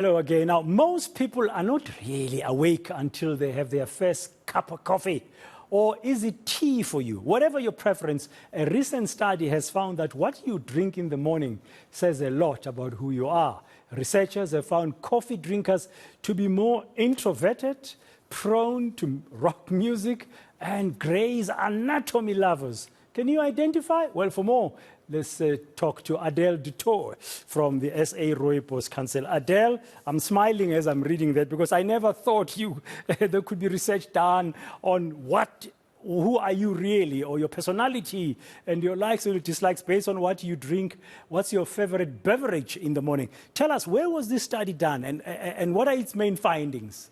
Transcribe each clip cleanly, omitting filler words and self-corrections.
Hello again. Now, most people are not really awake until they have their first cup of coffee. Or is it tea for you? Whatever your preference, a recent study has found that what you drink in the morning says a lot about who you are. Researchers have found coffee drinkers to be more introverted, prone to rock music, and Grey's Anatomy lovers. Can you identify? Well, for more, let's talk to Adele du Toit from the SA Rooibos Council. Adele, I'm smiling as I'm reading that because I never thought there could be research done on who are you really, or your personality and your likes or dislikes based on what you drink. What's your favorite beverage in the morning? Tell us, where was this study done and what are its main findings?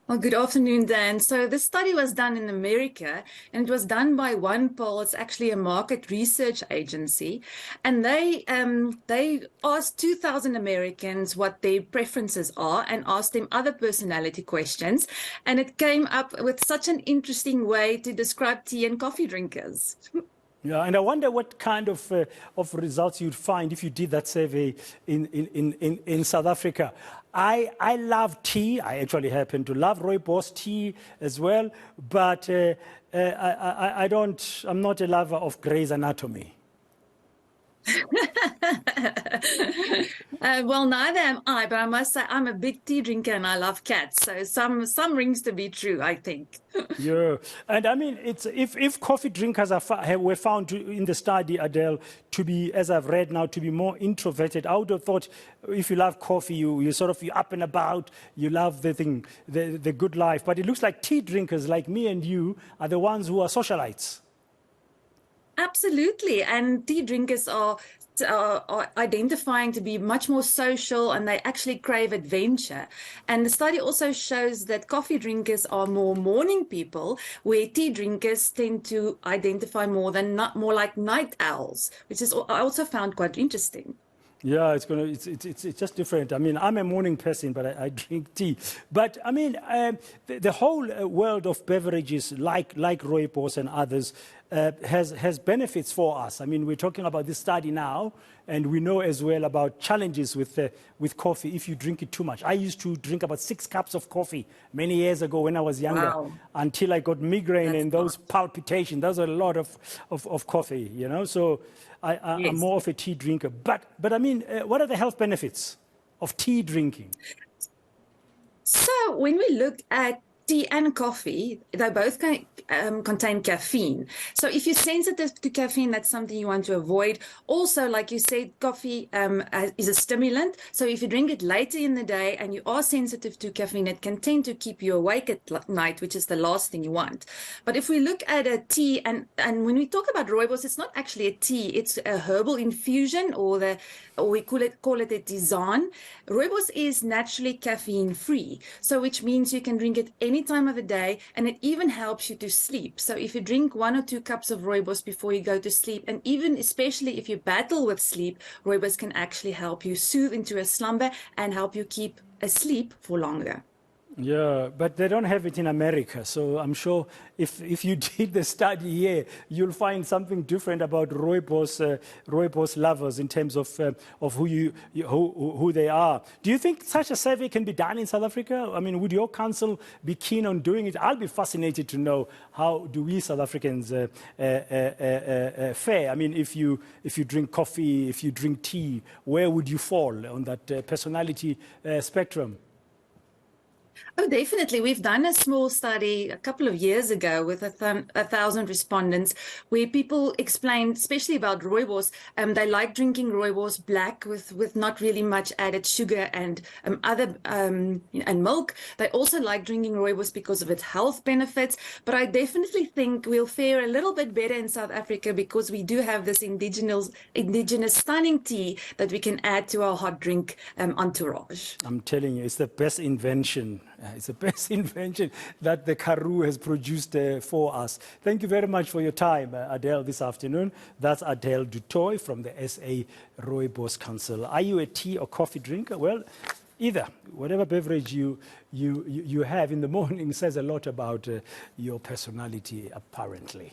Well, good afternoon, Dan. So this study was done in America, and it was done by OnePoll. It's actually a market research agency, and they asked 2,000 Americans what their preferences are, and asked them other personality questions, and it came up with such an interesting way to describe tea and coffee drinkers. Yeah, and I wonder what kind of results you'd find if you did that survey in South Africa. I love tea. I actually happen to love rooibos tea as well, but I'm not a lover of Grey's Anatomy. Well, neither am I, but I must say I'm a big tea drinker and I love cats. So some rings to be true, I think. Yeah, and I mean, if coffee drinkers were found in the study, Adele, to be, as I've read now, to be more introverted, I would have thought if you love coffee, you're up and about, you love the good life. But it looks like tea drinkers like me and you are the ones who are socialites. Absolutely, and tea drinkers are identifying to be much more social, and they actually crave adventure. And the study also shows that coffee drinkers are more morning people, where tea drinkers tend to identify more like night owls, which is I also found quite interesting. Yeah, it's just different. I mean, I'm a morning person, but I drink tea. But I mean, the whole world of beverages, like rooibos and others, has benefits for us. I mean, we're talking about this study now, and we know as well about challenges with coffee if you drink it too much. I used to drink about 6 cups of coffee many years ago when I was younger, until I got migraine and those palpitations. That's a lot of coffee, you know. So I'm more of a tea drinker. But I mean, what are the health benefits of tea drinking? So when we look at tea and coffee, they both contain caffeine. So if you're sensitive to caffeine, that's something you want to avoid. Also, like you said, coffee is a stimulant. So if you drink it later in the day and you are sensitive to caffeine, it can tend to keep you awake at night, which is the last thing you want. But if we look at a tea, and when we talk about rooibos, it's not actually a tea, it's a herbal infusion, or we call it a tisane. Rooibos is naturally caffeine free, so which means you can drink it any time of the day, and it even helps you to sleep. So if you drink 1 or 2 cups of rooibos before you go to sleep, and even especially if you battle with sleep, rooibos can actually help you soothe into a slumber and help you keep asleep for longer. Yeah, but they don't have it in America, so I'm sure if you did the study here, you'll find something different about rooibos lovers in terms of who they are. Do you think such a survey can be done in South Africa? I mean, would your council be keen on doing it? I'll be fascinated to know how do we South Africans fare. I mean, if you drink coffee, if you drink tea, where would you fall on that personality spectrum? Oh, definitely. We've done a small study a couple of years ago with 1,000 respondents, where people explained, especially about rooibos, they like drinking rooibos black with not really much added sugar and milk. They also like drinking rooibos because of its health benefits. But I definitely think we'll fare a little bit better in South Africa because we do have this indigenous stunning tea that we can add to our hot drink entourage. I'm telling you, it's the best invention. It's the best invention that the Karoo has produced for us. Thank you very much for your time, Adele, this afternoon. That's Adele du Toit from the SA Rooibos Council. Are you a tea or coffee drinker? Well, either. Whatever beverage you have in the morning says a lot about your personality, apparently.